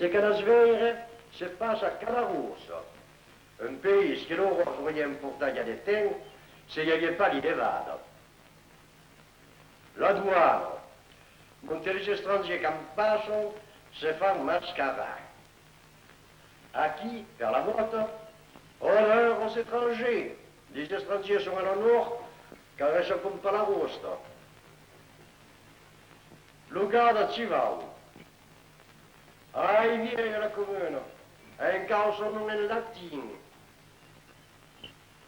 c'est che la sfera si passa a Canarusso, un pays che loro vogliono portare a des temps, se gli avait pas li levata. La douane, quand les étrangers qui passent, se font mascarar. À qui? Vers la moto? Honneur aux étrangers. Les étrangers sont à l'honneur, car ils ne sont pas la rosta. Lo guarda ci va. Ah, viene la comune. E in causa non è latino.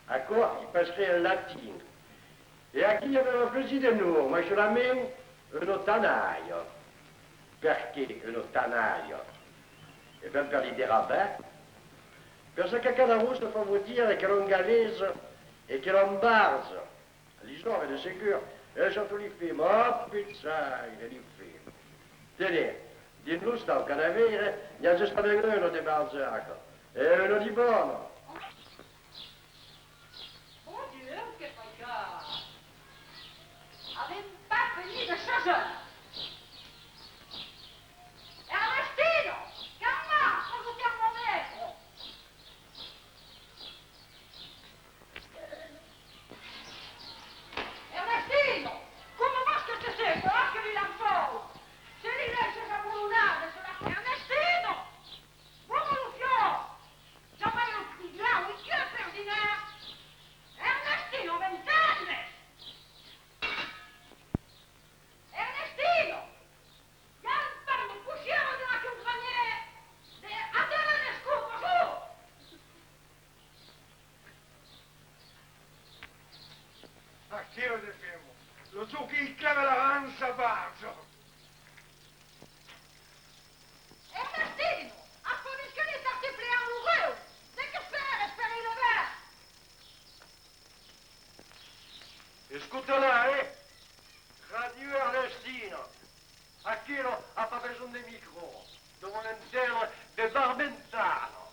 Ecco, il peut scrivere in latino. E a chi aveva così di noi, ma ce la meno, un ottanaio. Perché un ottanaio? E ben per l'idée rabbin. Perché che cada russo fa vuol dire che non galese e che non barzo. L'histoire è sicura. E sono tutti i film, oh pizzai, li film. Tenete, di noi sta un canavere, ne ha già stato uno di Balzac. E uno di buono. Mon Dieu, che fai là? Avem pas fini de changer. Ernestino, calma, cosa ti hanno detto? Ernestino, come vas che ti seguo? Anche lì là fuori. Se li lascia cavolunare, se la... Ernestino! Buono lo fiore! Già vai lo scudiamo, e chi è per dinare? Ernestino, 20 anni! Ernestino! Ja parlo, pusciamo della compagnia! Andare alle scope, su! A chi lo defiamo? Lo so che il clava la ranza barzo! Ernestino! A condition de s'articuler en loureux! Dès que faire, espérer le verre! Ascolta là, Radio Ernestino. A chi lo ha pas besoin de micro. Devono essere de Barbentano.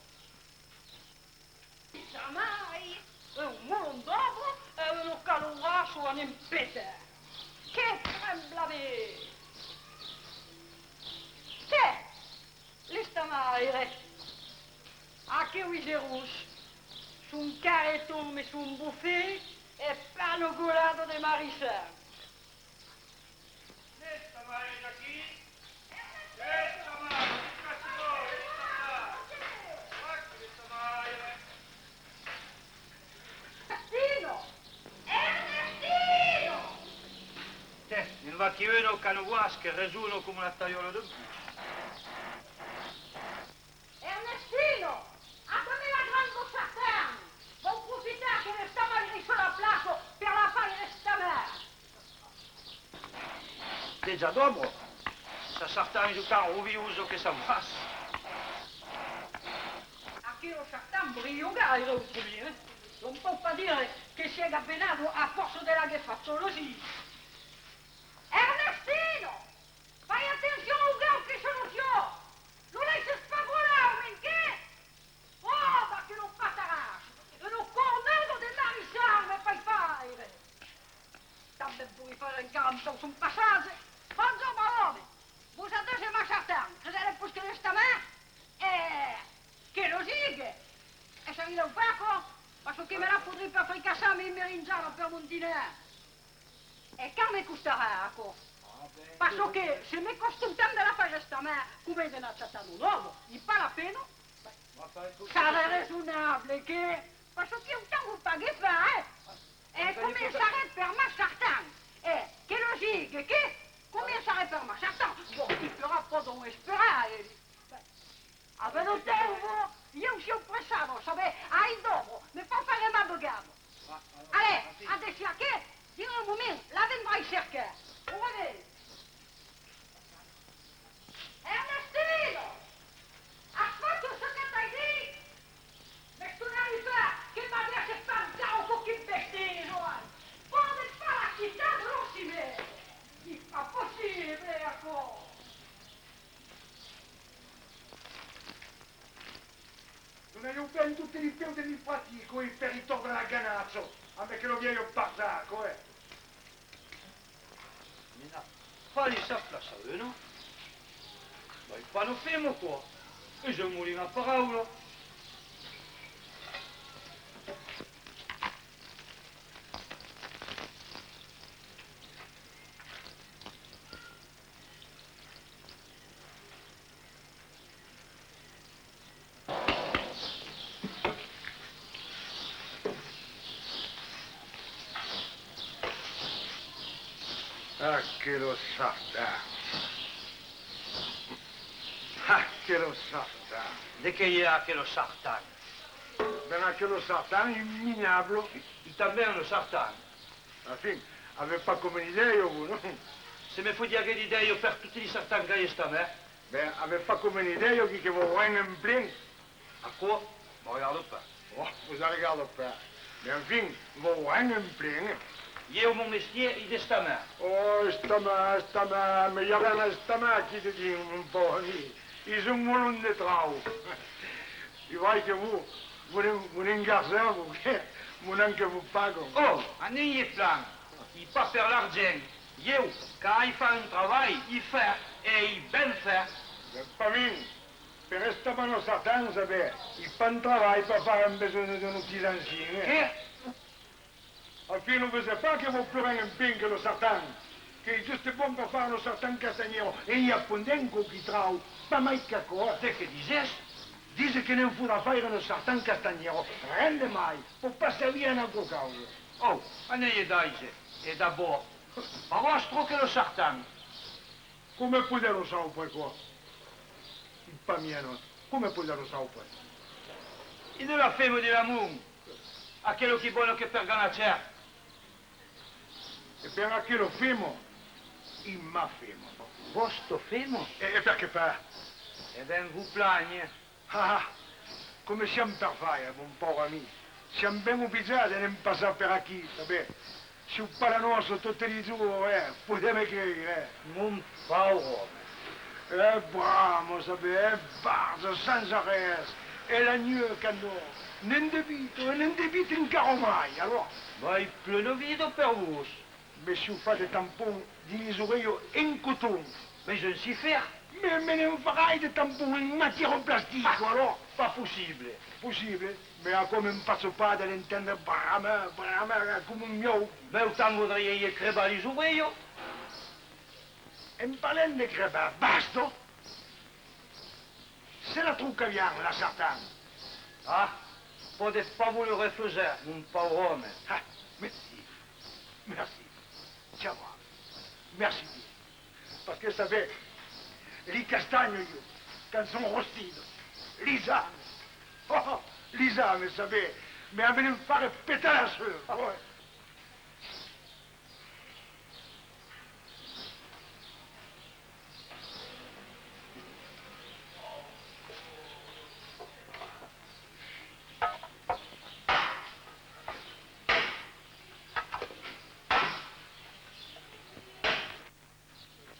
Jamais! Un mondavo e uno calurasso a impete! Che tremblave! Che? L'estamaire! A che uise rouge? Su un carreton mais su un buffet e plano golato de marissa! Questa mare da chi? Questa mare, che cazzo vuoi? Questa mare! Ernestino! Ernestino! Il vacchione canoguasche resuno come una tagliola di buccia. Ernestino! Appelez la grande Beaucharterne! Vont profiter que l'estamare est sur la place per la fare l'estamare! È già dopo. Sa sartani su carro viuso che sa passa. A che lo Chartan brillonga era un problema. Non può pas dire che si è gabbenato a forza della ghefazzologia. Ernestino! Fai attenzione al gas che sono io! Non lasci spagolarmi, che? Oh, ma che non patarasci! E non cornello dell'arisarme fai fare! També pugui fare un campo su un passaggio. Quando malove! Vous adressez ma Chartan, che deve puscare l'estamare? Che lo sigue! E se arriva un poco, parce che me la faudrait per fricassare il meringiano per mon dîner. E che mi costerà, ecco? Parce che se mi costa un tempo della fare l'estamare, come è una Chartan nuovo, il pas la pena? Sarà raisonnable, che? Parce che un tempo paghi fa, E come sarà per ma Chartan? Che lo sigue, che? Come sarà per ma Chartan? Bon, il fera pas donc esperare. Avete un tempo? Io sono pressato, sapete? Ai dopo, mi fa fare ma bugamo. Allez, adesso a che? Dire un momento, la vendrai cercare. Ora Ernestino! Ascolta ce che t'hai detto! Ma tu non hai pas che mi adesso fa un cavo con chi bestino! Quando fa la città non si vede! Il fa possibile, ecco! Non hai un ben tutti i più degli infatti con il territorio della ganazzo, a me che lo viene un barzacco, Mina, fai sa place, no? Ma il pano fermo qua. Et je moulis ma parole. Ah, che lo sartà. Ah, che lo sartà. De que y a que lo sartan? Ben, che lo sartà imminable. Y también lo sartan. Enfin, aveva pas come un'idea, vous, non? Se me faut dire que l'idée, je perds toutes les sartans que j'ai hein? Ben, aveva pas comme un'idea che vous voyez en plein. À quoi? Me regarde pas. Oh, vous en regardez pas. Mais enfin, vous voyez en plein. Hier, mon messier, il est ta main. Oh, stama, mais il y a rien à stama qui te dit, mon pauvre ami. Ils ont moulin de trau. Il voit que vous êtes un garçon, vous n'en que vous pagons. Oh, un est plein. Il pas faire l'argent. Yo, quand il fait un travail, il fait, et il bien fait. Mais pas mine. Per stama non Satan, vous savez, il pas de travail pour faire un besoin de nos petits anciens. Che? Enfin, on ne veut pas que vous pleurez un pain que le Satan. Che è giusto buon per fare lo Satan Castagnero e gli appundenco chi trau, ma mai che cosa. Te che dices? Dice che non farà fare lo Satan Castagnero, rende mai, può passare via una causa. Oh, un est d'aise. Et d'abord, ma vostro che lo sartan. Come può lo sapere qua? Il pamiano, come può lo sapere? Il ne la femme de l'amour. A quello che buono che per ganaccia. E per a che lo femo, il ma femo. Vostro femo? E perché fa? Eh ben, vous plagne. Ah, come siamo per fare, mon povero amico? Siamo ben ubicati e non passare per qui, sapete? Se un palanoso tutti i giorni, potete credere, Mon pauvre. bravo, sapete, barzo, senza res, e la nuit che no, non debito, e non debito in caro mai, allora. Ma il pleno vide per vous. Mais si vous faites des tampons, di misurare in coton. Mais je ne sais faire. Mais non farai des tampons in matière en plastique, alors. Pas possible. Possibile, ma come un faccio pas dell'intendere brama, come un mio. Mais autant voudriez y écrire les ouvriers. E parlant de crebar, basta. C'est la truc vient, la Satan. Ah, peut pas vous le refuser, mon pauvre homme. Ah, merci. Merci. Tiens, moi. Merci. Parce que, vous savez, les castagnes, quand sont rostis, les âmes. Oh, les âmes, vous savez, mais à venir me faire péter la sueur. Ouais.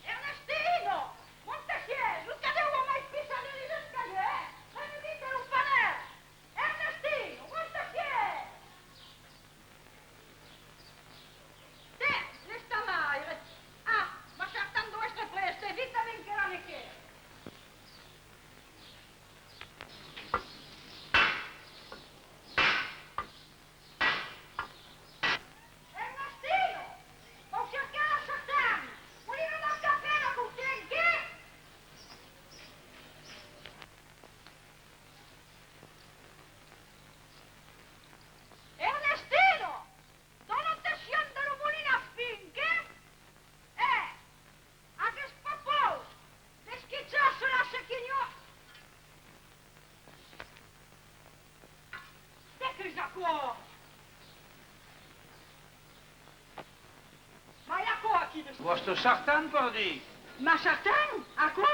Ernestino! Montachier! Jusqu'à où on m'a pissato negli escalier? Venite un panè! Ernestino! Montachier! Te, ne sta mai? Ah, ma cercando queste preste, vita che la ne che. Ernestino! Ho cercato a Satan! Voleva dar caffè la cucchiaia, Ernestino! Dove te scende lo mulino a finché? A che spapos! Te schicciasso la secchigno! Te che sa qua? Ma il y a quoi qui ne Vostro sartan, pardi. Ma certain? À quoi?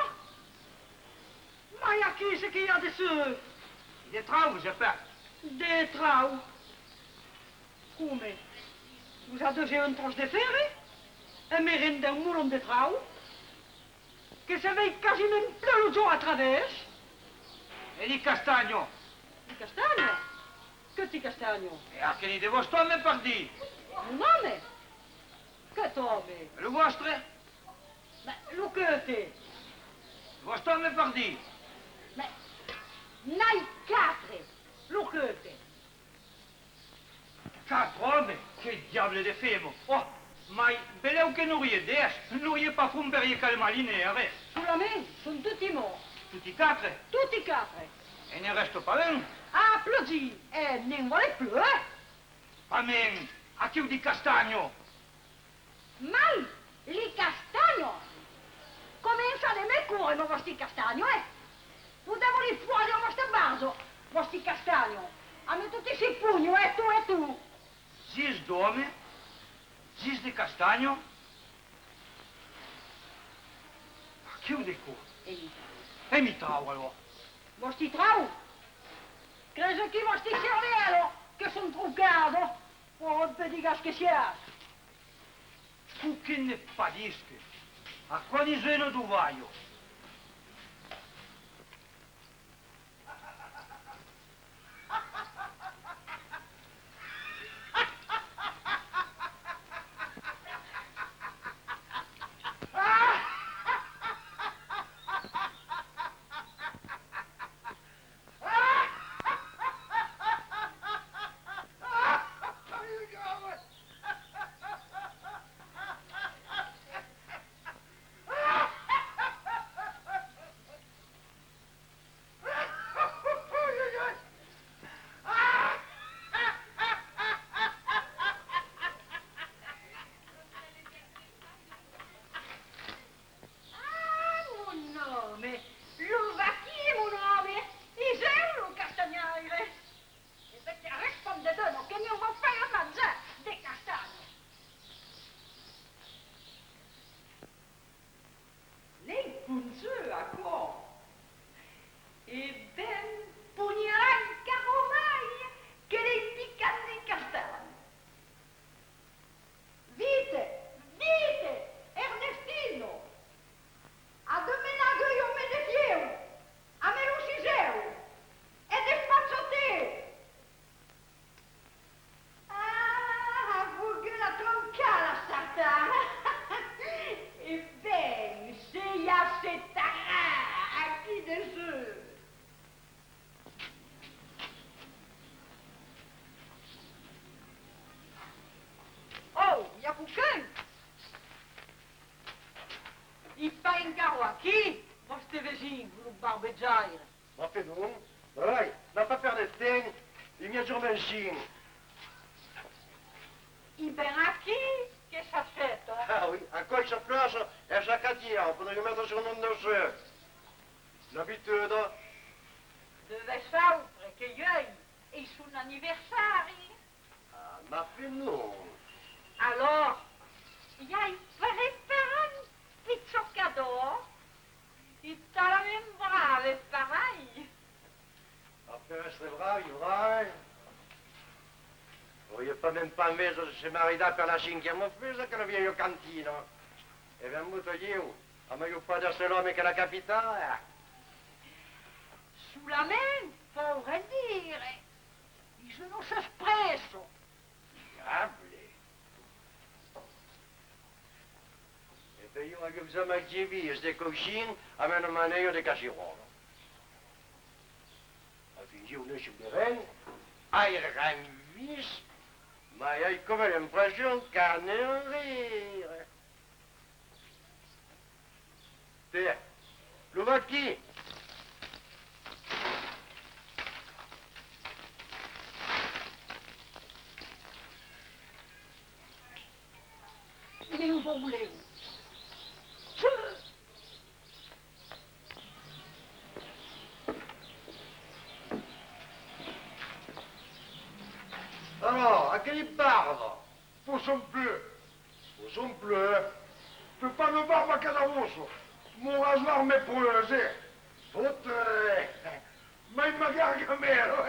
Ma il y a qui c'est qu'il y a dessus? Des travaux, j'espère. Des trous. Come? Vous avez une tranche de fer, un mérine d'un moulon de trous, que ça veille quasiment plein le jour à travers. Et les castagnos. Di castagno? Che ti castagno? Et à quel de vostro homme, pardi. Un nome? Che tome? Le vostre? Ma lo che te? Vostro homme, pardi. Ma N'hai 4, lo che te. 4 hommes? Che diable de femo! Oh, ma beleu che n'auriez 10, n'auriez pas fumberier calmalinere. Solamente, sono tutti morti. Tutti 4? Tutti 4. E ne reste pas un? Applaudi, e non vuole più, eh? Amen, a chi di castagno? Mai, li castagno. Cominciano a me cuore, ma vostri castagno, eh? Potevo lì fuori a vostro vaso, vostri castagno. A me tutti si pugno, tu e tu. Zis d'ome? Zis di castagno? A chi di cu? E mi trau allora. Vostri trau? Crede che vostri cervello, che sono truccato. Oh, per digas che sia. Tu che ne padische? A quali zeno tu vai? Qui? Vostri vicini, lo barbeggiare. Ma fais donc. Ouais, n'a pas faire de thing. Il m'y a toujours mangé. E bem aqui, que ça fait, hein? Ah oui, à quoi il se place? Et chaque dia, on peut lui mettre sur le nom de jeu. L'habitude. Deve sempre che ieri è il suo anniversario. Ah, ma fais non. Alors, ieri preparare un piccolo cadeau. E t'as même brave, pareil. Après, c'est vrai, vrai. Vous voyez pas même pas messo se marida per la cinquième fois che la vieille cantina. E venuto io, a meglio pas da l'homme che la capitale. Sulla mente, vorrei dire. E sono espresso. Diable. E per io che bisogna mangiare queste coscine, a me non maneio di casirolo. A finire uno ci beren, hai ranvis, ma hai come l'impressione che non rire. Te, lo va chi? Non volevo. Alors, à qui il parle? Pour son bleu. Pour son bleu. Tu peux pas me voir ma cadarouche. Mon rasoir m'est posé. Faute. Ma il m'a gargamero.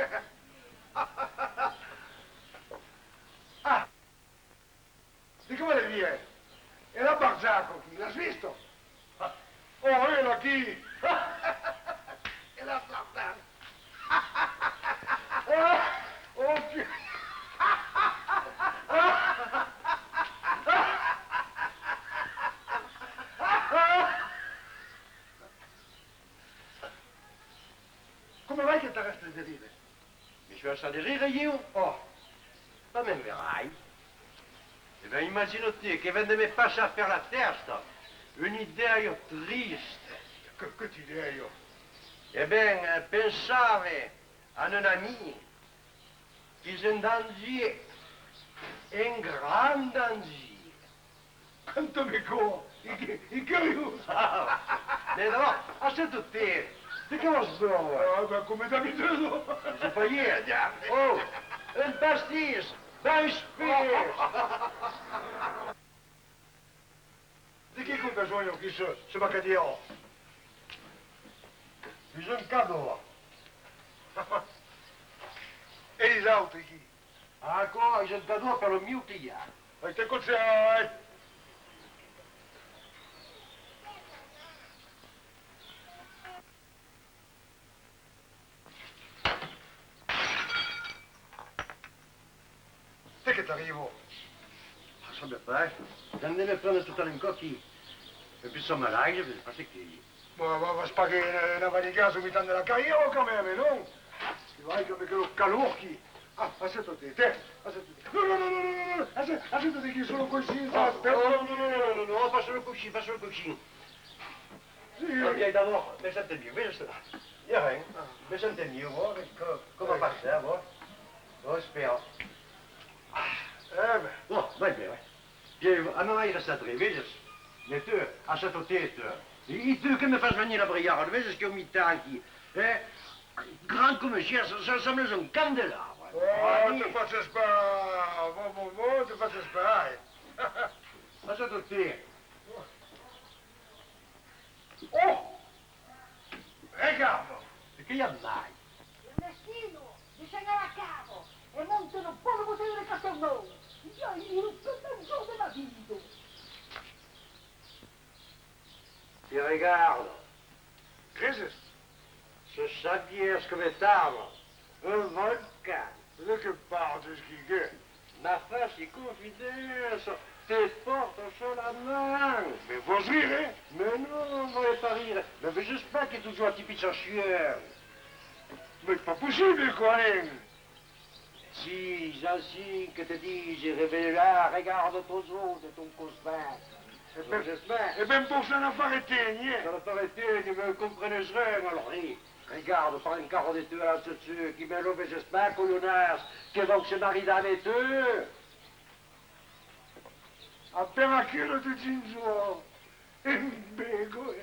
Ah! Di come le vie? E la Barzacco qui, l'hai visto? Oh, era chi? E la Sartana. Oh, chi? Come vai che tu as ça de rire, io? Oh, pas même verrai. Eh bien, imagine-toi che vende me passi a faire la testa. Un'idea io triste. Che ti idea io? Eh bien, pensare a un ami qui est en danger, un grand danger. Quanto mi co? I che io? Mais d'abord, achète-toi. C'est comment je peux en voir? Ah, ben come d'abitudine. C'est pas hier, diable. Oh, un pastis, ben spire. Di che conta sono chi se va che dio? Bisogna cadeau. E gli altri chi? Ancora, j'ai un cadeau per lo mio cliente. E te cos'hai? Te che t'arrivo? Ça me passe. J'en ai me prendre tout un coquille. Et puis ça m'arrive, je vais passer qui. Ma spaghi una valigia mi danno la carriera o come me, no? Ti vai come che lo calorchi. Ah, aspetta te, aspetta. No, aspetta che sono così, aspetta. Non, passe le couchine, passe le couchine. Viens d'abord, mais ça t'est mieux, mais je il y a rien. Mais ça t'est mieux, voir, comment passer, voir. Bon, espère. Ben. Bon, vai bene, vai. Puis, à maman, il reste à driver, mais tu, à cette tête, il te que me fasse venir la brière, tu sais ce qu'il y a mis tant qui, grand comme chien, ça me laisse un candélabre. Oh, te faccio sparare, te faccio sparare. À cette tête. Oh! Regarde! E che gli ha mai? Ernestino, bisogna a capo e montano un po' lo museo del Castelnuovo. Io non so della vita. Puis regarde, Crisis? ce saviez ce que mettamo, un volcan. Look at part is qui Ma face est confidence, tes portes sur la main. Mais faut se rire, hein? Mais non, on va pas rire. Mais j'espère qu'il est toujours un petit peu de chien. Mais pas possible, quoi, hein? Si, ainsi que te dis, j'ai révélé là, regarde ton zoo de ton cosmin. J'espère. Et même pour ça, n'a pas arrêté, hein? Ça n'a pas été, ne me comprenez rien, alors regarde, par un carreau de deux là-dessus, qui me l'ouvre, j'espère, colonnaire, que donc se marie dans les deux. Appena quello di Ginzuo. E bego,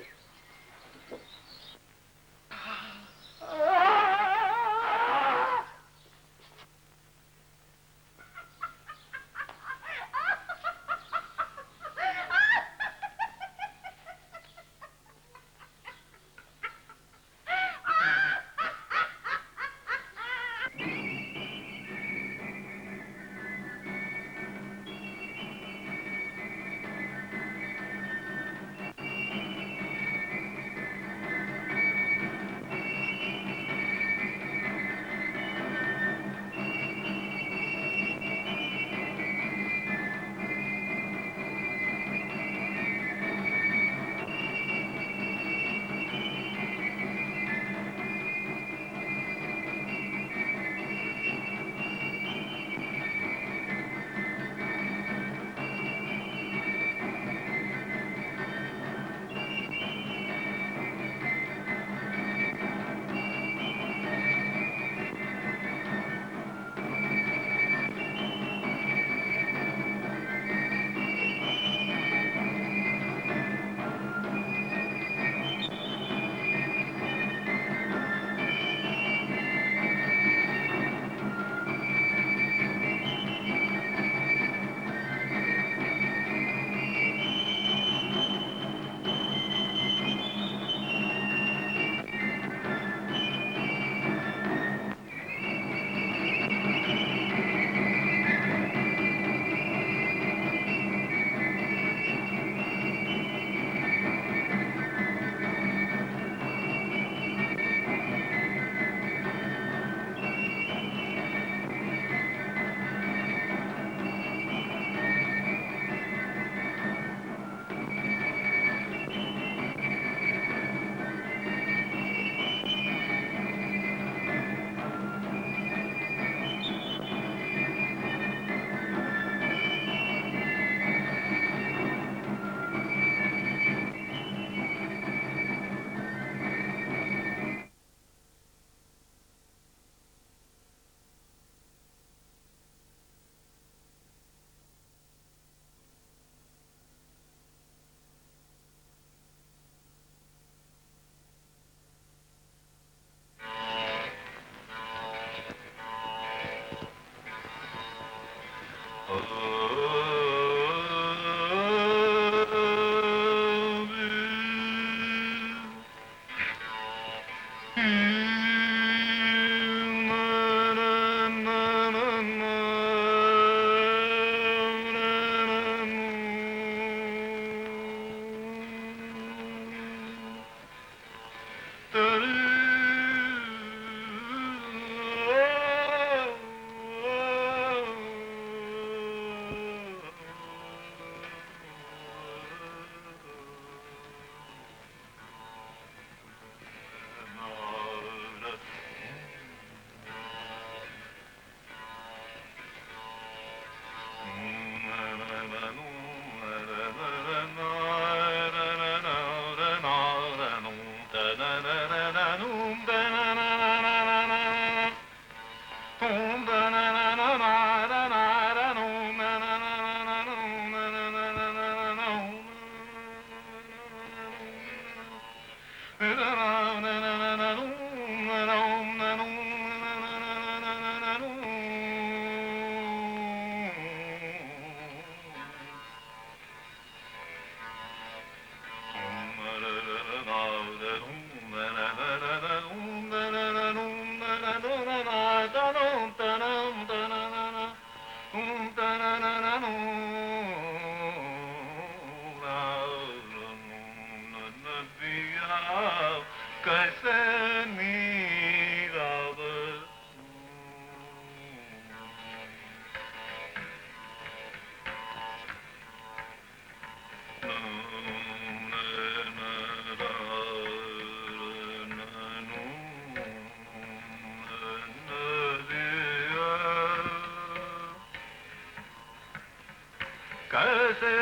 कैसे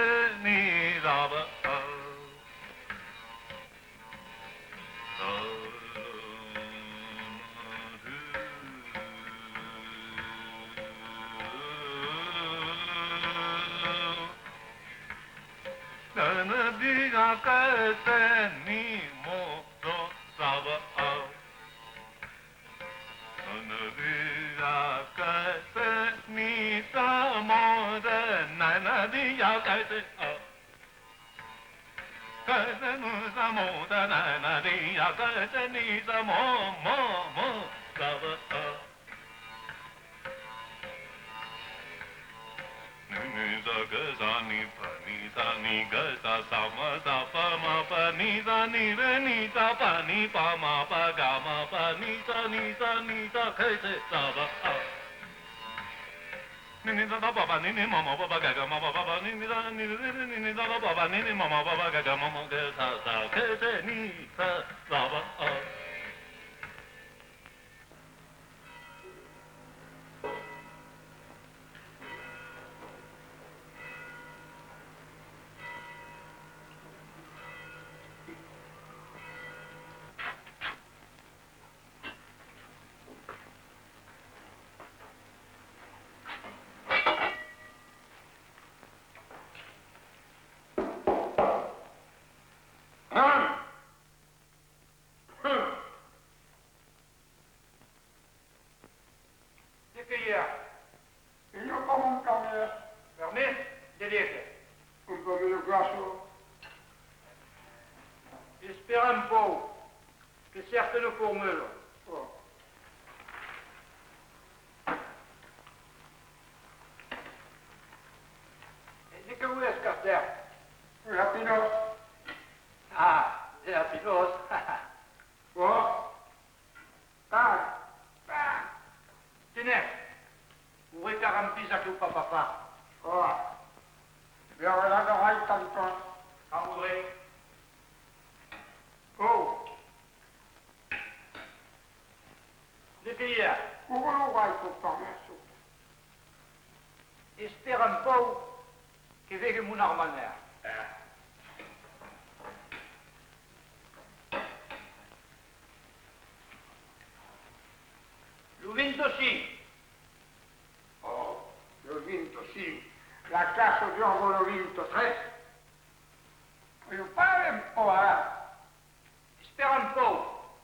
नीरव नदिया कैसे नीमो तो सब नदिया कैसे नीता मोद नदिया कैसे कैसे नुसा मोद नदिया कैसे नीता मो मो मो सब Ni pa ni sa ni ga sa sa ma sa pa ma pa ni sa ni re ni sa pa ni pa ma pa ga ma pa ni sa kai se sa ba ni sa da pa pa ni ma ma pa pa ga ga ma pa pa ni sa ni sa da pa pa ni ma ma pa pa ga ga ma ma ga sa sa kai se ni sa ba Espera un po', che certano formule. E che vuoi scattare? La Pinos. Ah, è la Pinos. Oh. Dai. Tenez, vuoi che rampisa che un papà? Oh. Abbiamo la cavallo tanto. Amore. Oh. Le via. Come lo vai tutto adesso? Espera un po' che vega mon armanère. L'ho vinto sì. Oh, l'ho vinto, sì. La cassa gioco l'ho vinto 3. Voglio fare un po', Espera un po'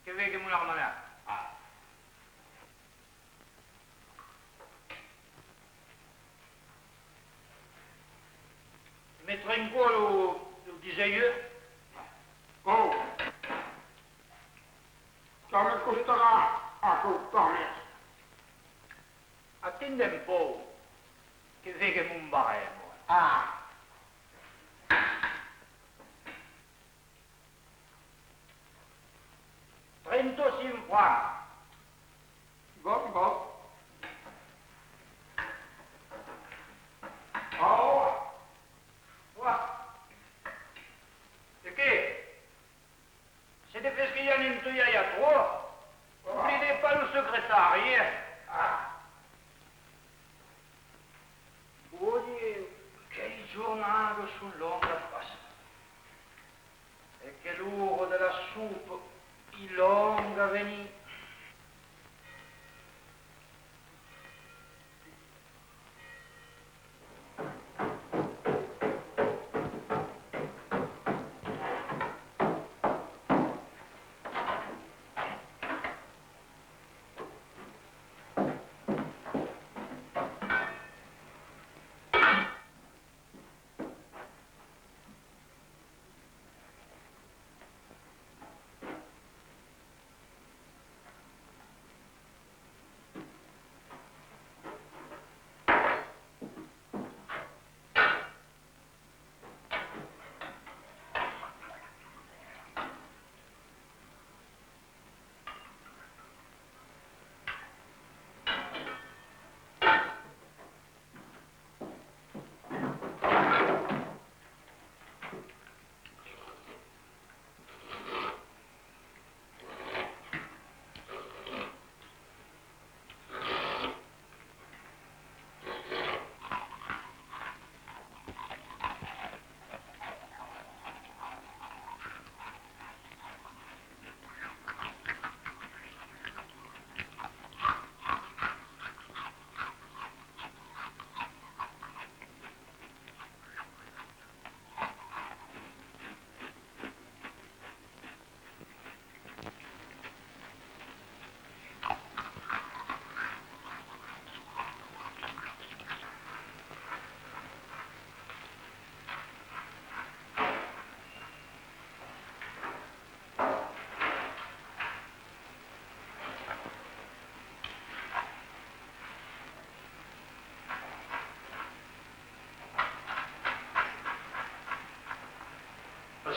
che vega mon armanère. Mettere in cuore lo disegno. Oh. Ciò mi costerà a contare. Attende un po' che vega mon baremo. Ah. 36 francs. Bon, bon. Oh. Quoi? C'est que? C'est des parce qu'il y a une il y a trop. N'oubliez pas le secrétariat. Ah. Oh Dieu, quelle giornata sull'onda passa. E che l'uro della soupe il longa venì.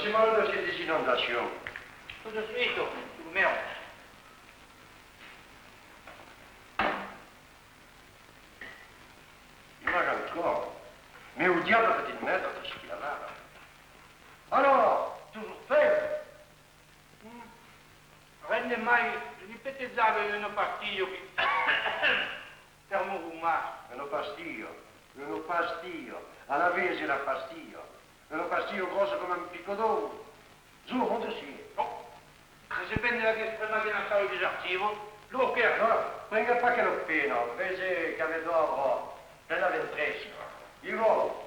Passez-moi le dossier des inondations. Tout de suite, merde. Image encore. Mais où diable peut-il mettre tout ce qu'il a là? Alors, toujours fait? Rende mai, ripete dare una pastilla qui... per mon rhumat. Une pastille. À la vese la pastille. Une pastille grosse comme un picco d'eau. Giù, on dessus. Oh, se prende la che prima che non stavo disattivo, lo che è? No, venga pa che lo pino, vese che avevo dopo, nella ventresima. Io volo.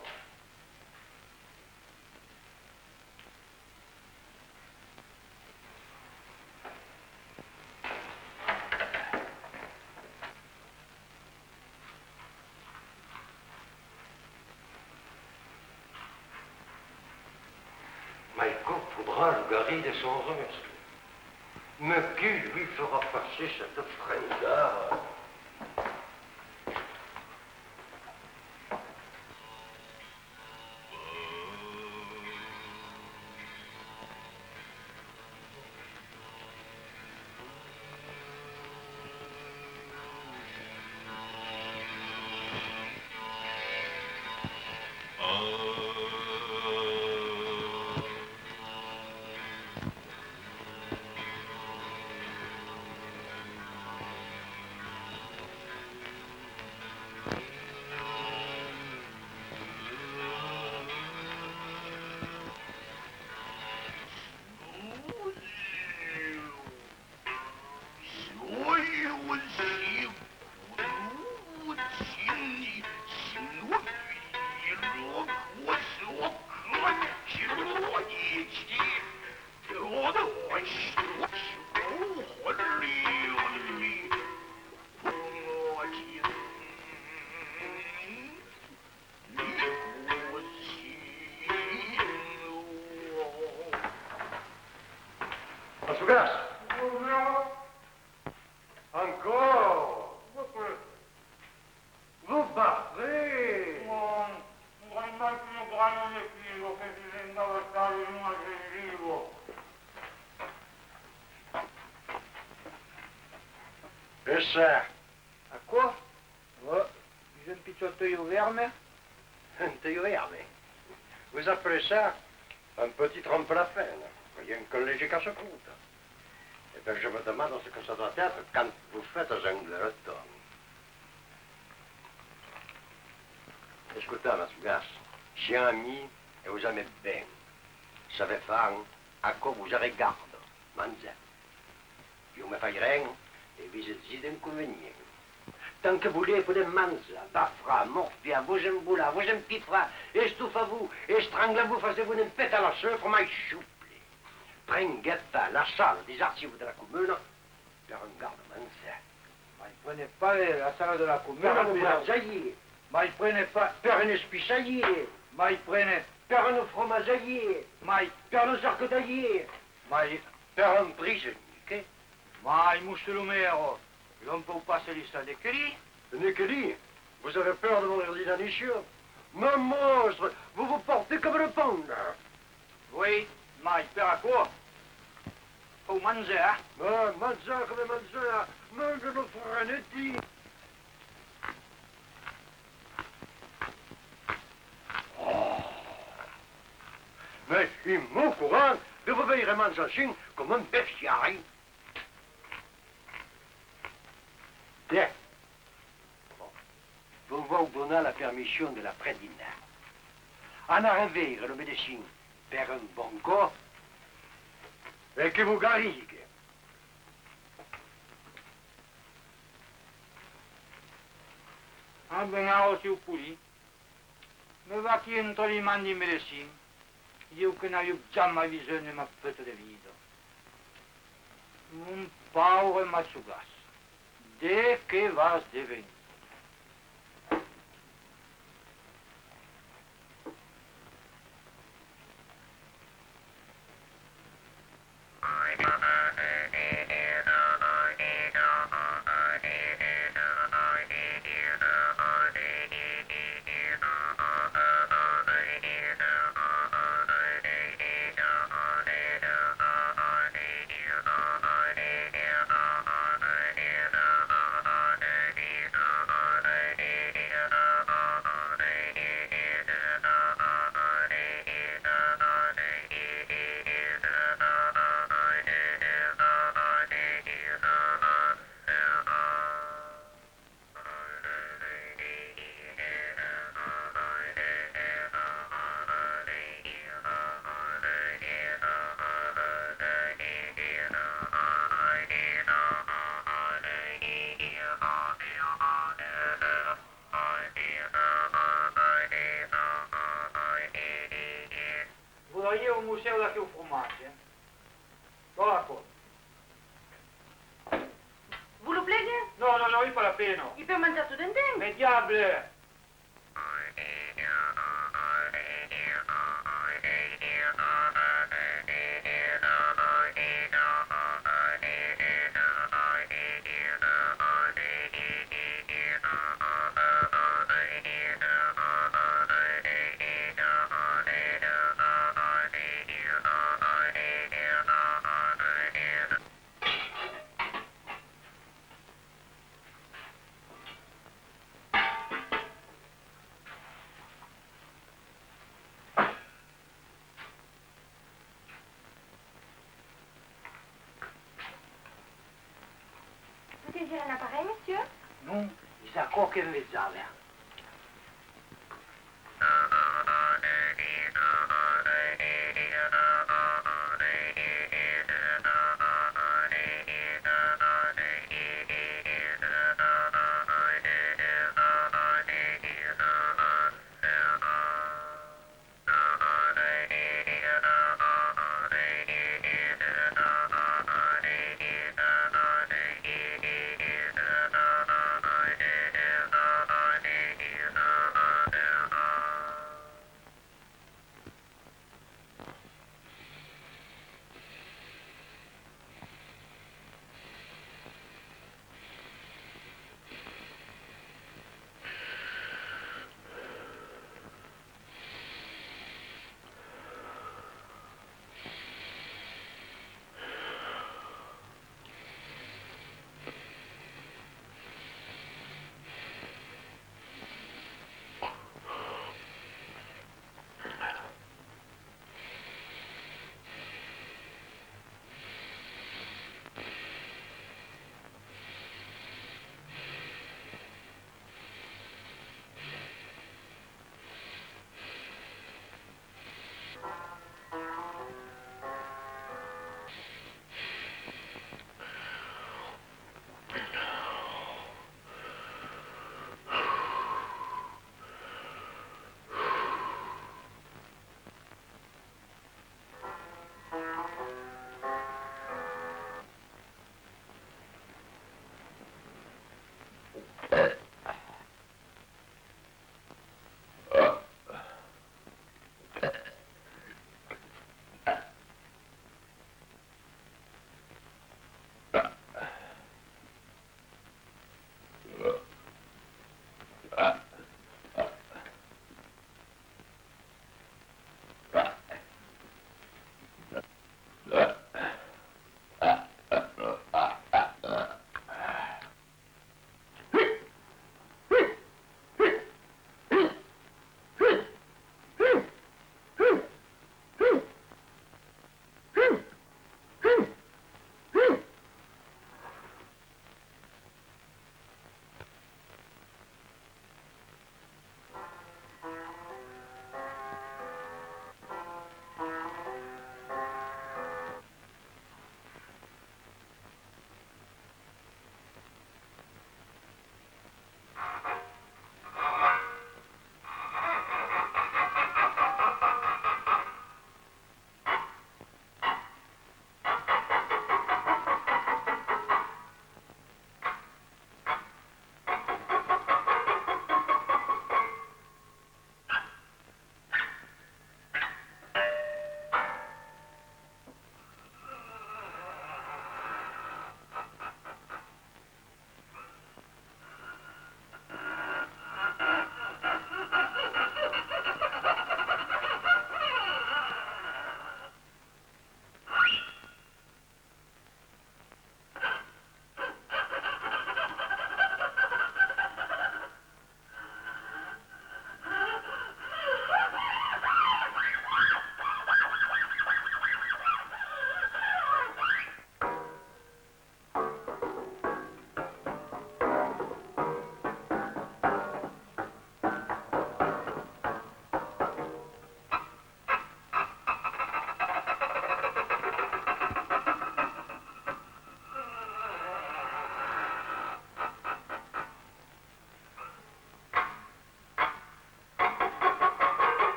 Ma il faudra le garer de son reste. Mais qui lui fera passer cette frayeur? Fougas. Encore. Vous battrez. Et ça? À quoi? Oh, j'ai un picciotto verme. Un verme. Vous appelez ça un petit trempe-la-peine? Rien qu'un léger casse-croûte. Eh bien, je me demande ce que ça doit être quand vous faites un gleuton. Écoutez, Masougas, j'ai un ami et vous aimez bien. Savez faire à quoi vous aurez garde, manzet. Vous me faites rien et vous êtes d'inconvénients. Tant que vous voulez, pour des manza, bafra, morfia, vous emboula, vous empifra, estufa-vous, estrangle-vous, faisez-vous une pète à la chevre, mais chouplé. Prenguetta, la salle des archives de la commune, per un garde manza. Mais il prenait pas la salle de la commune. Per un brassailler. Mais il prenait pas. Per un espisailler. Mais il prenait. Per un fromageailler. Mais. Per un sarcodailler. Mais. Per un prisonnier. Mais, Mussolomero, non peut passer l'histoire de Kelly. Nekeli, vous avez peur de mourir d'inanition? Mais monstre, vous vous portez comme le panda. Oui, mais per à quoi? Faut manger, hein? Mais manza come manza, mangiano franetti. Oh. Mais il m'au courant de vous veiller manzachin comme un bestiaire. Bien. Vous vous donnez la permission de la prédina. En arriver le médecin vers un bon corps et que vous guérissez. Ah, ben, si vous pouvez. Me va qui entro les mains du médecin. Io che non ho jamais bisogno di una pezzo di vita. Un pauvre Matsugas. De que vas devenir? sono io un museo da più formaggi. Voilà quoi. Vous le plaît? No, no, no, io pas la pena. Il peut manger tout d'un dingue. Mais diable! Vous désirez un appareil, monsieur? Non, il sa encore che le zale.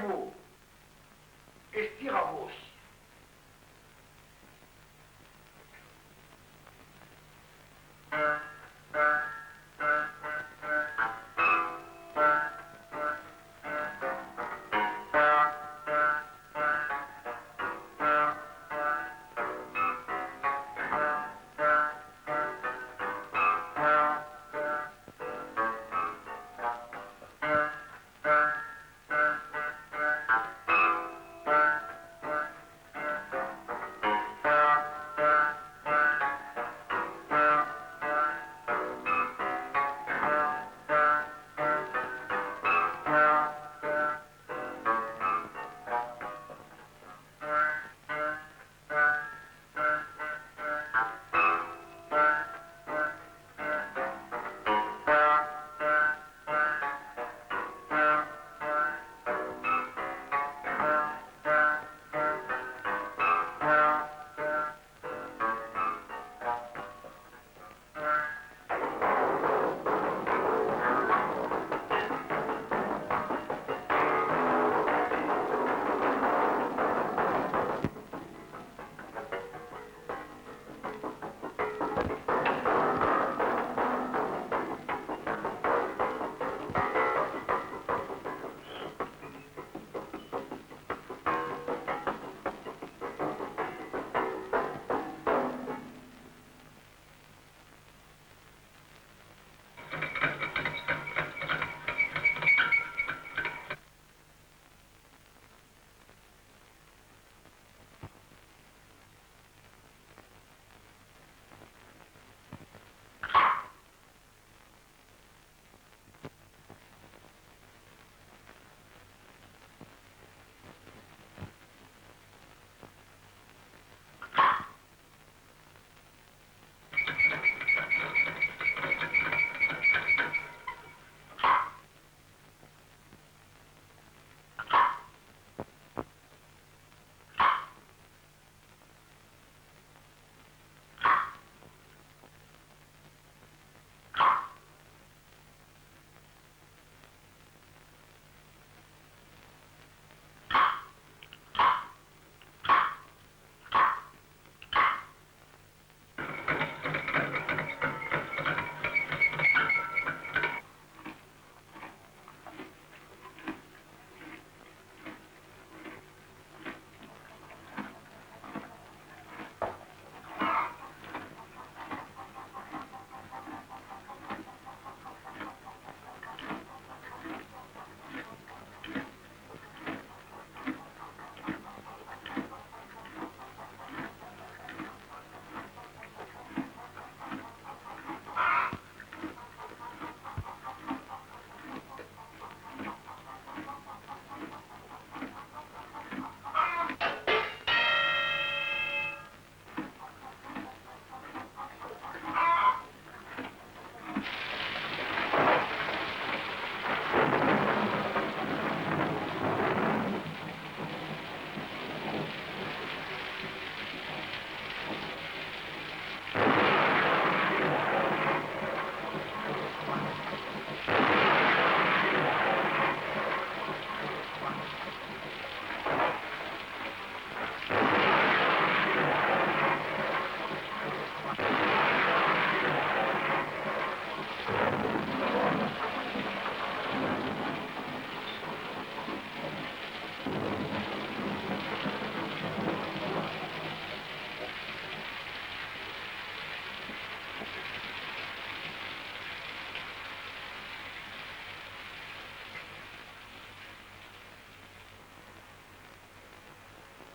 vous. Estiramos.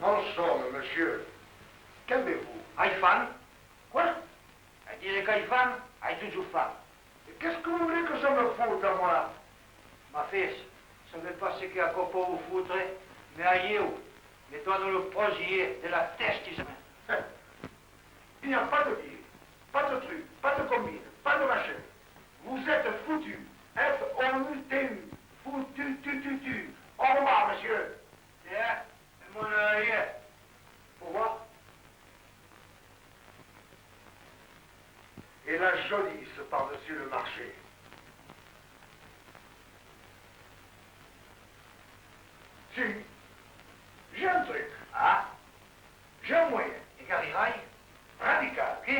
En somme, monsieur, qu'aimez-vous? Haïfan? Quoi? Elle dirait qu'Haïfan, elle est toujours femme. Qu'est-ce que vous voulez que ça me foute à moi? Ma fils, ça ne veut pas ce qu'il y a qu'au vous foutre, mais à you, mets-toi dans le projet de la tête qui se met. Il n'y a pas de deal, pas de truc, pas de combine, pas de machin. Vous êtes foutu. F-O-U-T-U. Foutu, tu. Au revoir, monsieur. Tiens, mon arrière. Pour voir. Et la jolisse par-dessus le marché. Si. J'ai un truc. Ah, J'ai un moyen. et Garirai, Radical. qui?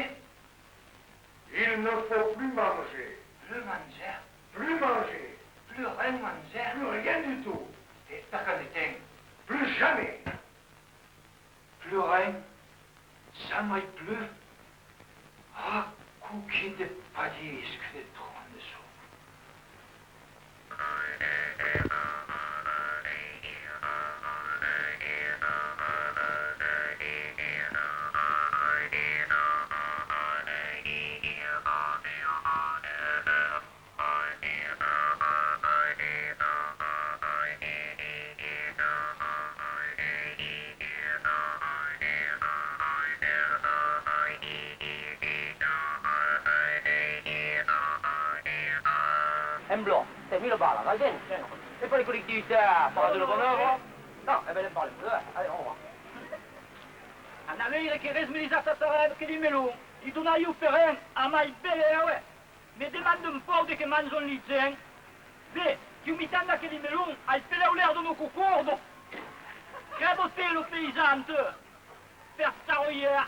Il ne faut plus manger. Plus manger, Plus manger. plus rien manger. Plus rien du tout. Et t'as qu'à l'éteindre. Plus jamais. Plus rien, jamais plus. Ah, cookie de palier, ce que de trop en dessous. Un blanc, 6.000 balles, va bene? E poi le collectività, parlate lo conosco? No, e ve ne parlo, allez, on va. En Amerika che resmilizzata che di melon, i donai ufferen a mai belle, me demande un po' di che mangiano lì gen. Beh, che mi tanda che di melon, hai pelle l'air de nos concordo. Credo te lo paysante, per staroyer,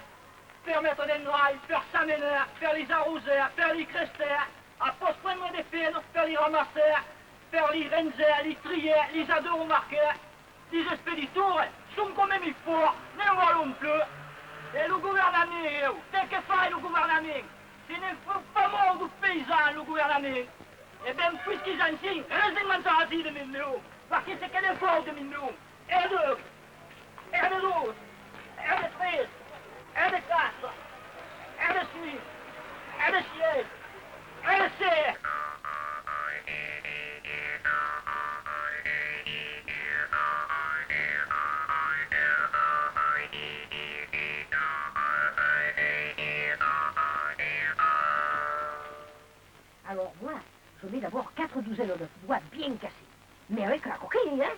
per mettre des noix, per s'amener, per les arroser, per les crester, a post prendre des peines, per les ramasser, per les renzer, les trier, les adormarquer, les expéditeurs, sont quand même forts, ne voyons plus. Et le gouvernement, qu'est-ce que fait le gouvernement? Il ne faut pas mort de paysans, le gouvernement. Et bien, puisqu'ils en signent, restez-moi ça assis de millions, parce que c'est qu'elle est forte de millions. Et deux, et de douze, et de treize, et de quatre, et de six, et de sept, et de sept. Alors moi, je mets d'abord 4 douzaines de bois bien cassés, mais avec la coquille, hein.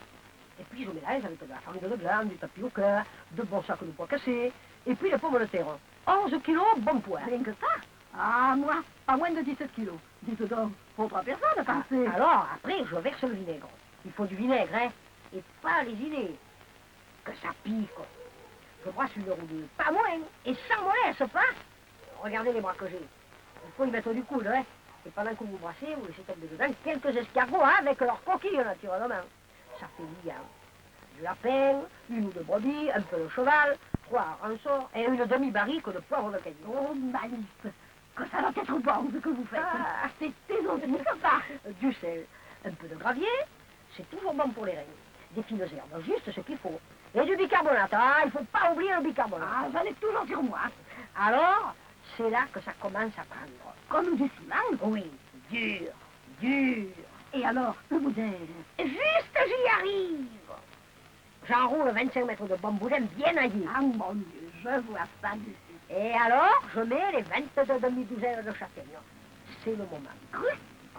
Et puis je mélange avec de la farine de glande, du tapioca, de bons sacs de bois cassés, et puis les pommes de terre. 11 kilos, bon poids. Rien que ça? Ah, moi, pas moins de 17 kilos. Dites donc, pour 3 personnes, pensez. Alors, après, je verse le vinaigre. Il faut du vinaigre, hein, et pas les idées. Que ça pique. Je brasse une roue de pas moins, et sans mollesse, pas. Regardez les bras que j'ai. Il faut y mettre du coude, hein. Et pendant que vous brassez, vous laissez tomber dedans quelques escargots, hein, avec leurs coquilles, naturellement. Ça fait bien. Du lapin, une ou deux brebis, un peu de cheval, 3 rançons et une demi-barrique de poivre de Cayenne. Oh, magnifique. Que ça doit être bon, ce que vous faites. Ah, c'est exotique, ça. Du sel, un peu de gravier, c'est toujours bon pour les reins. Des fines herbes, juste ce qu'il faut. Et du bicarbonate, ah, il ne faut pas oublier le bicarbonate. Ah, j'en ai toujours sur moi. Alors, c'est là que ça commence à prendre. Comme du ciment. Oui, dur, dur. Et alors, le boudin? Juste, j'y arrive. J'enroule 25 mètres de bon boudin bien aillé. Ah, mon Dieu, je vois ça d'ici. Et alors, je mets les 22 demi-douzaines de châtaignes. C'est le moment.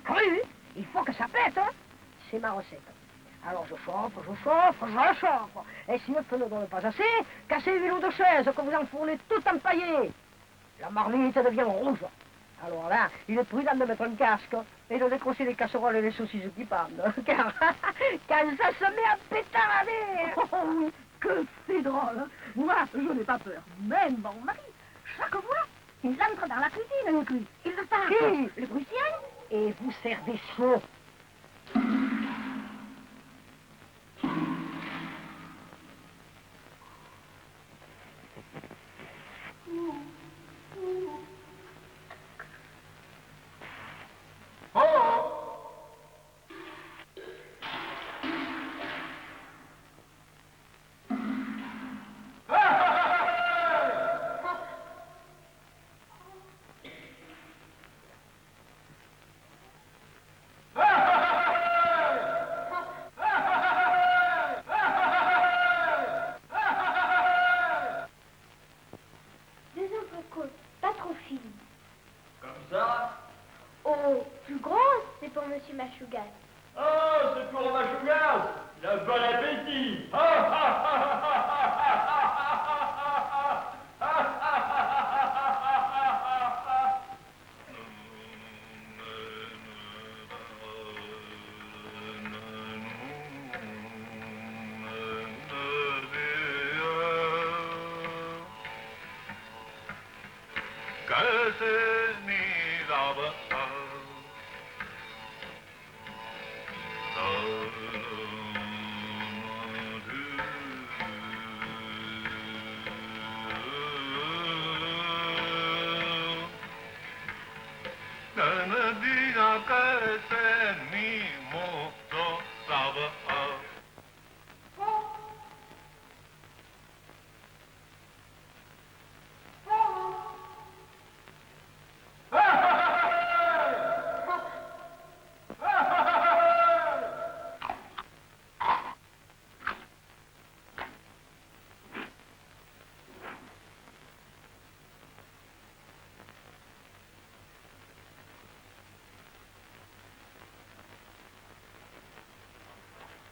Cru, il faut que ça pète, hein. C'est ma recette. Alors je chauffe. Et si le feu ne donne pas assez, cassez une ou deux chaises que vous enfournez tout empaillé. La marmite devient rouge. Alors là, il est prudent de mettre un casque et de décrocher les casseroles et les saucisses qui pendent. Car quand ça se met à pétarader... Oh oui, que c'est drôle. Moi, je n'ai pas peur. Même mon mari, chaque fois, il entre dans la cuisine, le cuit. Il attaque Qui le Prussien et vous servez chaud.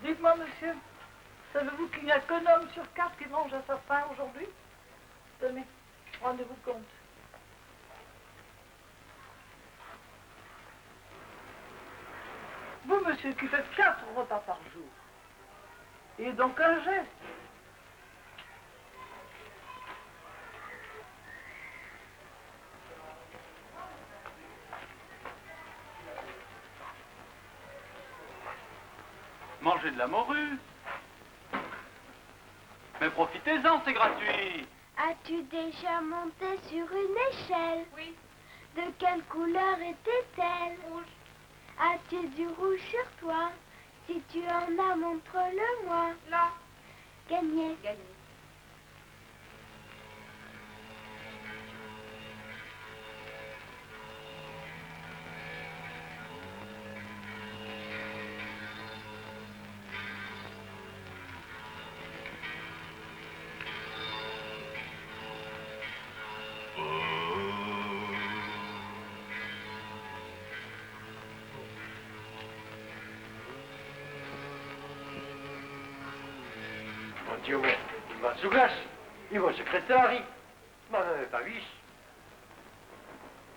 Dites-moi, monsieur, savez-vous qu'il n'y a qu'un homme sur 4 qui mange à sa faim aujourd'hui? Tenez, rendez-vous compte. Vous, monsieur, qui faites 4 repas par jour, et donc un geste. Mangez de la morue. Mais profitez-en, c'est gratuit. As-tu déjà monté sur une échelle? Oui. De quelle couleur était-elle? Rouge. As-tu du rouge sur toi? Si tu en as, montre-le-moi. Là. Gagné. Gagné. Dio mio, ma sugas, io segretari, ma non è pavis.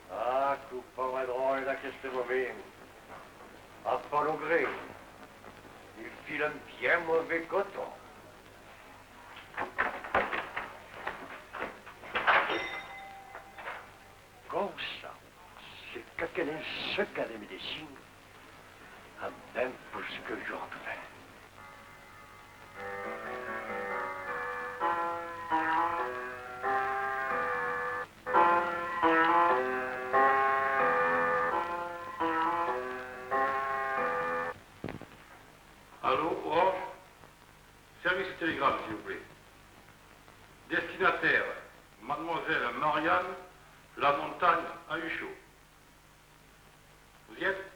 Ah, coupa drôle da questo momento. À Paulo Gré, il file un bien mauvais coton. Comme ça, c'est quelqu'un d'un secret de médecine, à même pour ce que je fais. Allô, Orange? Service télégramme, s'il vous plaît. Destinataire, mademoiselle Marianne, La Montagne à Huchot. Vous y êtes?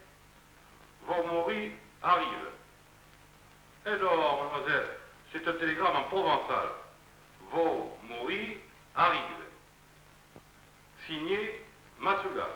Vos moris arrivent. Alors, mademoiselle, c'est un télégramme en provençal. Vos moris arrivent. Signé Matsuga.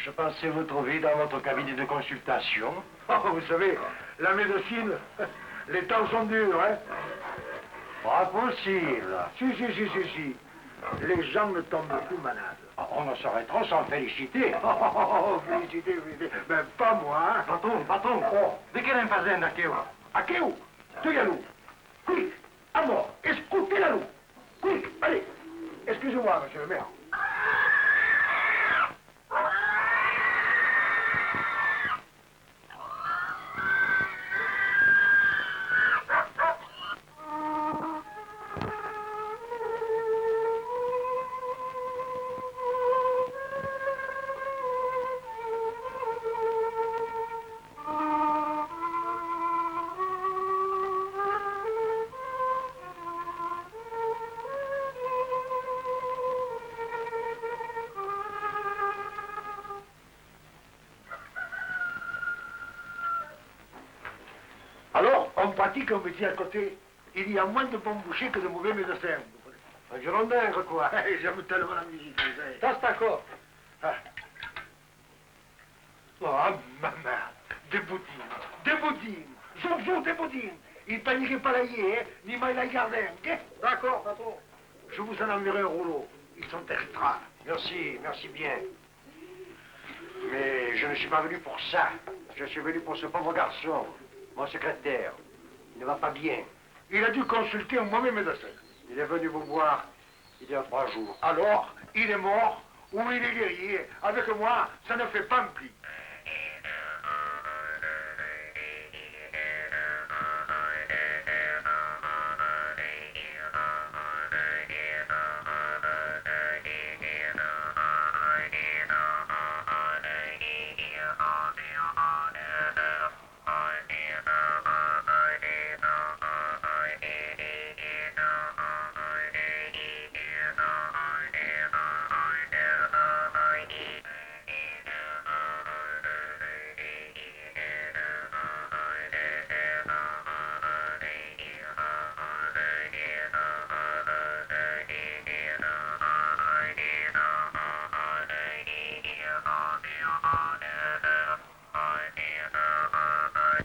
Je pensais vous trouver dans votre cabinet de consultation. Oh, vous savez, la médecine, les temps sont durs, hein? Pas possible. Si. Les gens ne tombent plus malades. On ne saurait trop s'en féliciter. Féliciter. Ben, pas moi. Hein? Patron. Oh. De che l'hai fazendo a che? A che? Toglialo. Quick. À mort. Écoutez-la-nous. Quick. Allez. Excusez-moi, monsieur le maire. Alors, on pratique un métier à côté. Il y a moins de bons bouchers que de mauvais médecins. Un girondin, quoi. J'aime tellement la musique. Ça, c'est d'accord. Ah. Oh, maman. Des boudines. Zouzou, des boudines. Il paniquait pas l'aillé, hein, ni mal la jardin, ok? D'accord, patron. Je vous en enverrai un rouleau. Ils sont extra. Merci bien. Mais je ne suis pas venu pour ça. Je suis venu pour ce pauvre garçon, mon secrétaire. Il ne va pas bien. Il a dû consulter un mauvais médecin. Il est venu vous voir il y a 3 jours. Alors, il est mort ou il est guéri. Avec moi, ça ne fait pas un pli.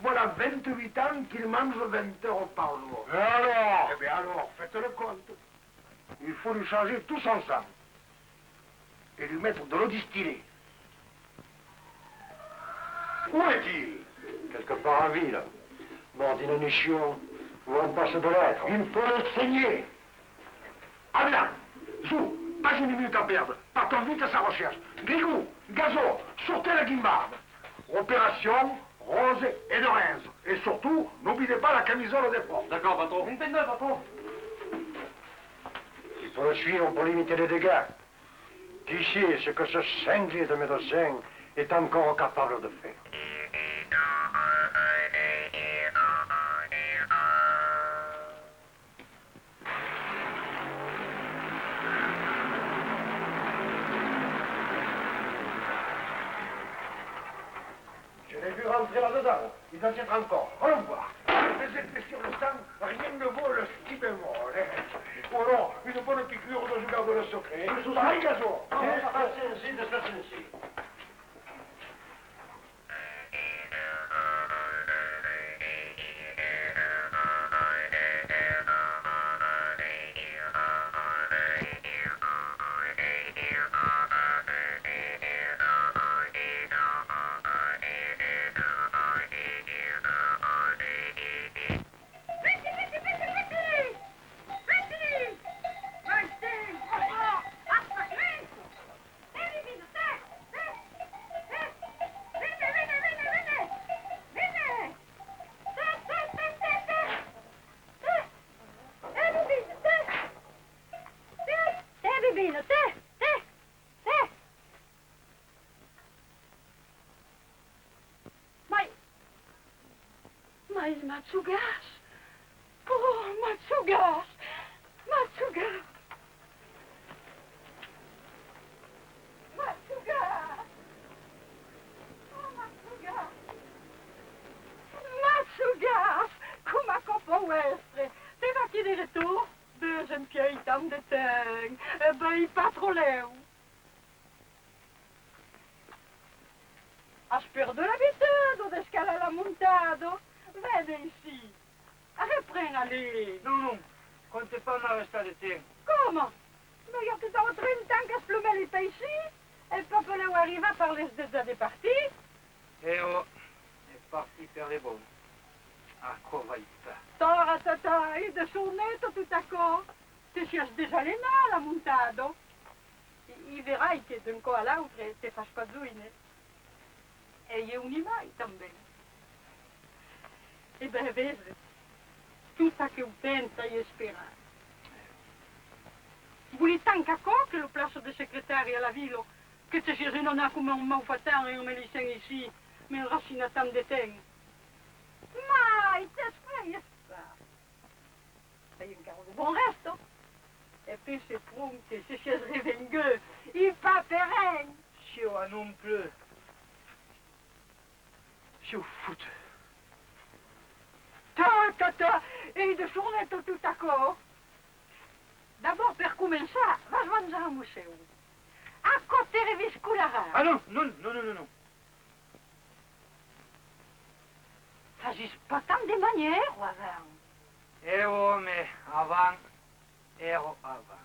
Voilà 28 ans qu'il mange 20 heures par jour. Et alors? Eh bien alors, faites le compte. Il faut lui changer tout son sang. Et lui mettre de l'eau distillée. Où est-il? Quelque part en ville. Mort d'inanition, où on passe de l'être. Il faut le saigner. Allez là, Zou, pas une minute à perdre. Partons vite à sa recherche. Grigou, Gazo, sortez la guimbarde. Opération rose et de Reims. Et surtout, n'oubliez pas la camisole des portes. D'accord, patron. Une peine neuve, patron. Il faut le suivre pour limiter les dégâts. Qui sait ce que ce cinglé de médecin est encore capable de faire? Je l'ai vu rentrer là-dedans. Il doit être encore. Allons voir. Les effets sur le sang, rien ne vaut le si bémol. Ou alors, une bonne piqûre dont je garde le secret. Allez, Gazo. Mas Matsugas! Oh, Matsugas! Matsugas! Matsugas! Oh, Matsugas! Matsugas! Come può essere? Sei va a chiedere tu? Deuxième pied tam de teng. Eh ben, il patroleu. Has perdu l'abitudine d'escalar la montado. Vede ici. Reprends, allez. Non, non, comptez pas m'arrêter de temps. Comment? Mais il y a tout dans 30 ans qu'à se plumer les pays ici. Et le peuple là où arrive à parler des partis. Eh oh, è parti per le bonne. Ah, quoi va y faire? Tora, tata, il de sonetto tout à coup. Te cherches déjà les nains, la montado. Il verra que d'un coup à l'autre, te fas pas zuine. E io un vai també. E beh, vedi, tutta che pensa e spera. Vuoi tanto a co che lo place de secrétaire à la ville, che te cherche non ha come un malfattant e un médecin ici, mais il racine tant de temps. Mai, te spera ça. C'est un carreau de bon resto. Et puis c'est pronto, se cherche revengueux, il pas pérenne. Si on non plus. Si on fout. Ta, e de sonetto tout à coup. D'abord, per començar, vas venjar al museu. A côté reviscularà. Ah non, non, non, non, non, non. Fagis pas tant de manières, avant. Eh oh, mais avant, ero avant.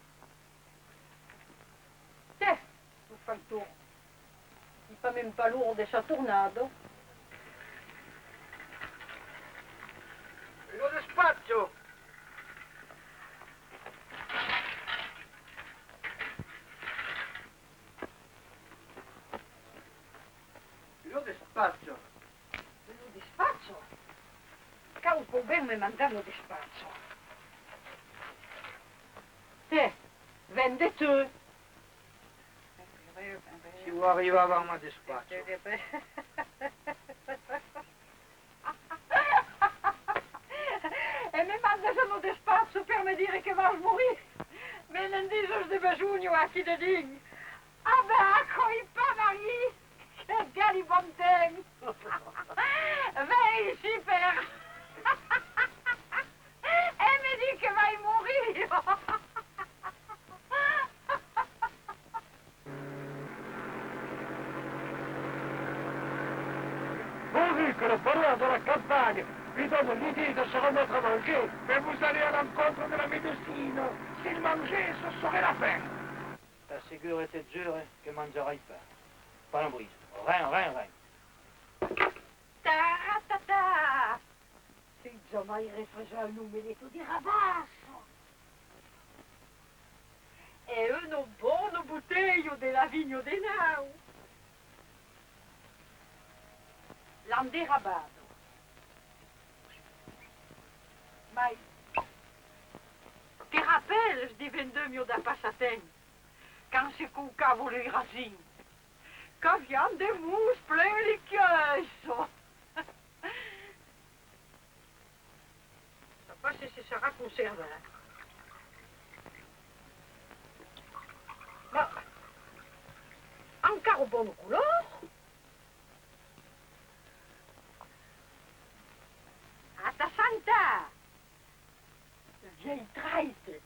Tiens, tu fais le tour. Il n'est pas même pas lourd de sa tornado. Lo despacho. Lo despacho. Lo despacho? Caupo ben me mandar lo despacho. Tiens, vende tu. Si vous arrivez avant ma despacho. E mi manda no despacho per me dire che vas morire. Venendisos de bejunio a chi de ding. Abaco i panari. Che gali bon temps. Vai ici per. E mi di che vai morire. Piccolo, parla della campagna, vi donne gli dite se remettre à manger, mais vous allez à l'encontre de la médecine. S'il mangeait, ce serait la fin. La sécurité dure che mangerai pas. Pas un brise. Rien, rien, rien. Taratata! Se jamais refregia il numeretto di rabasso. E uno buono botteglio della vigno de Nau. L'anderabado. Mai. Ti rappelles di vendemmio da passatempo? Quand si cuccavo le racine. Qu'aviam de mousse plein les chiesa. Papa se si sarà conservato. Ma ancora un buon colore? A ta santa! Vieille traite!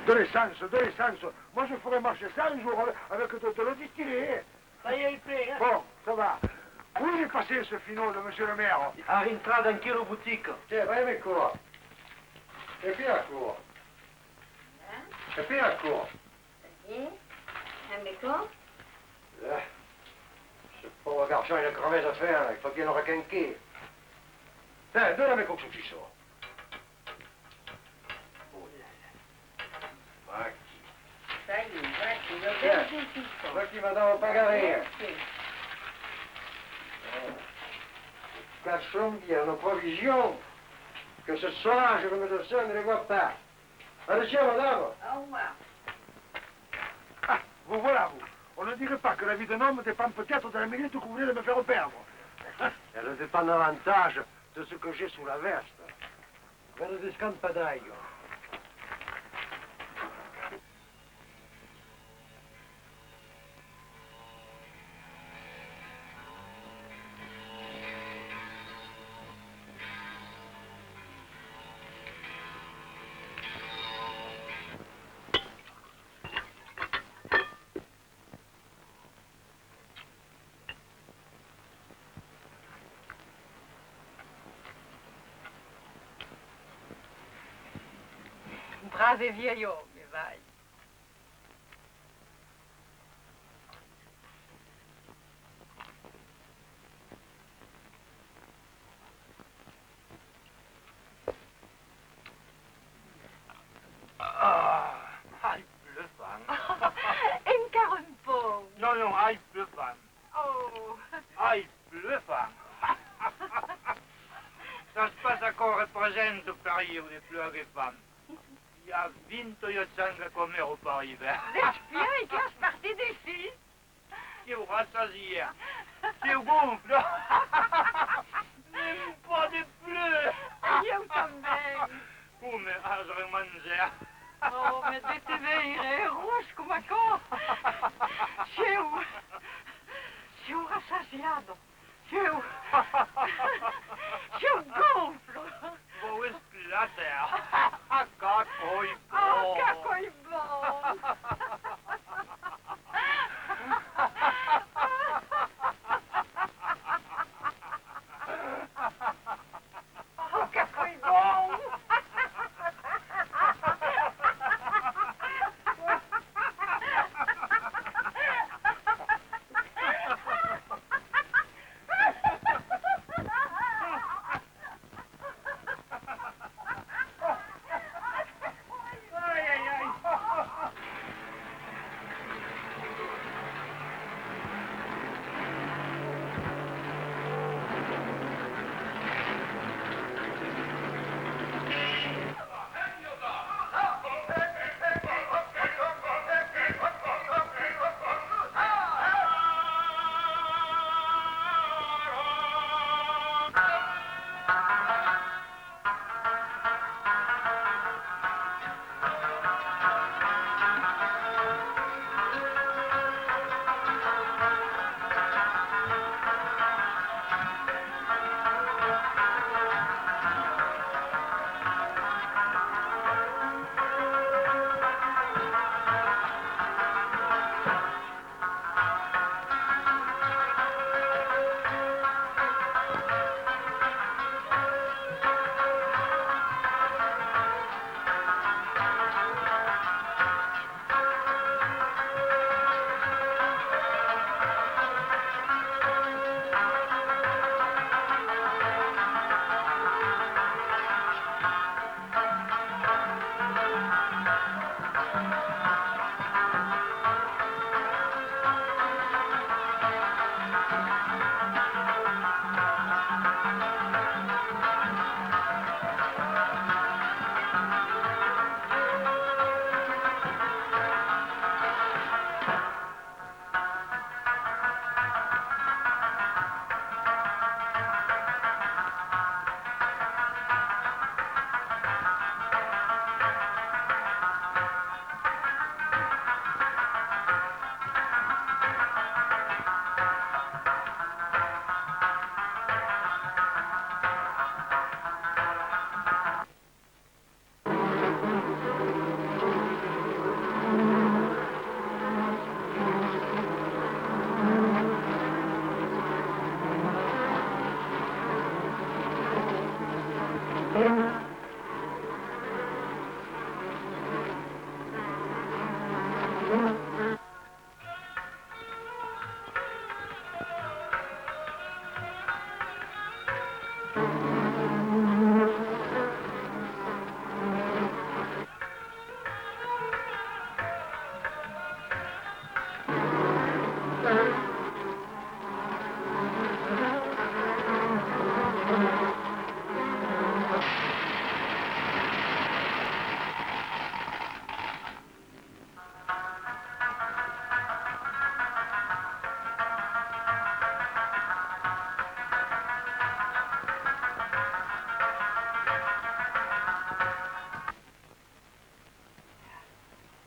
De l'essence, de l'essence. Moi, je ferais marcher ça un jour avec de l'eau distillée. Ça y est, il paye, hein? Bon, ça va. Où il est passé ce finot de monsieur le maire? A rientrato anch'io alla boutique. Tiens, vai mes cours. Et puis à court. Et puis à court. Là, ce pauvre garçon, il a crevé sa faire, il faut bien le requinquer. Tiens, donne-moi mes coques qui sort. Oh là là. Va qui madame pas garer. Cachons bien nos provisions, que ce soir, je me descends, ne les vois pas. Allez, madame. Au revoir. Ah, vous voilà, vous. On ne dirait pas que la vie d'un homme dépend peut-être de la minute que vous voulez de me faire perdre. Elle dépend davantage de ce que j'ai sous la veste. Vede di scampadaio. Brave vieil homme, vai. Ai, bluffant. Encara un po'. Non, non, ai, bluffant. Oh. Ai, bluffant. Ça se passe encore représente Paris où les plus de femmes. Il y a 28 come au Paris vert. L'espion est classe partie d'ici. Che ho rassasié. Che gonfle. Même pas de plus. Eu também. Come a remangiare. Oh, mas desse veio é roxo como a cor. Seu rassasiado. Seu gonflo. Vou esplater. Cacoi bom. Oh, cacoi bom. Oh, cacoi bom.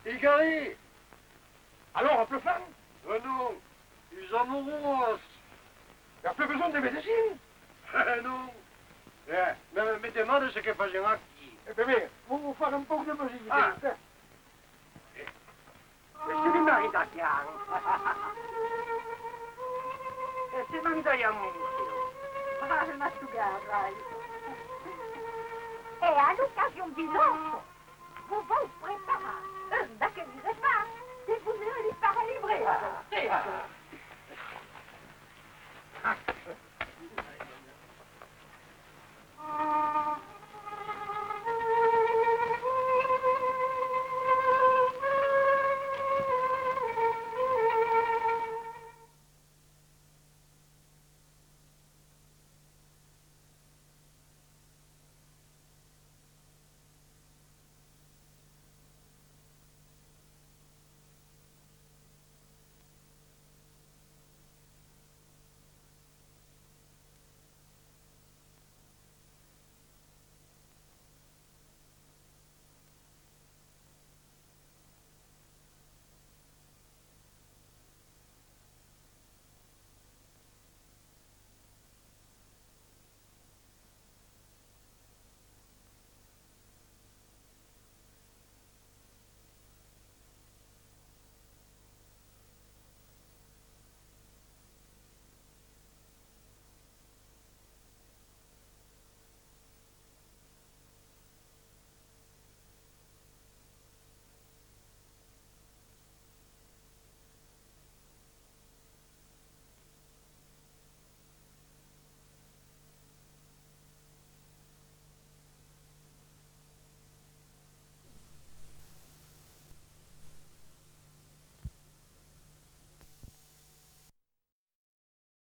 Igari! Alors, on peut faire? Non, ils en auront. Il n'y a plus besoin de médecine? Non. Mais demande ce que faisons aqui. Eh bien, vous faire un peu de musique. Ah. C'est une maritatian. C'est mangiamo. Ah, je m'assougarde, dai. E à l'occasion du lançon, vous vous préparez. Da che mi repart, et vous ne li farez livrer.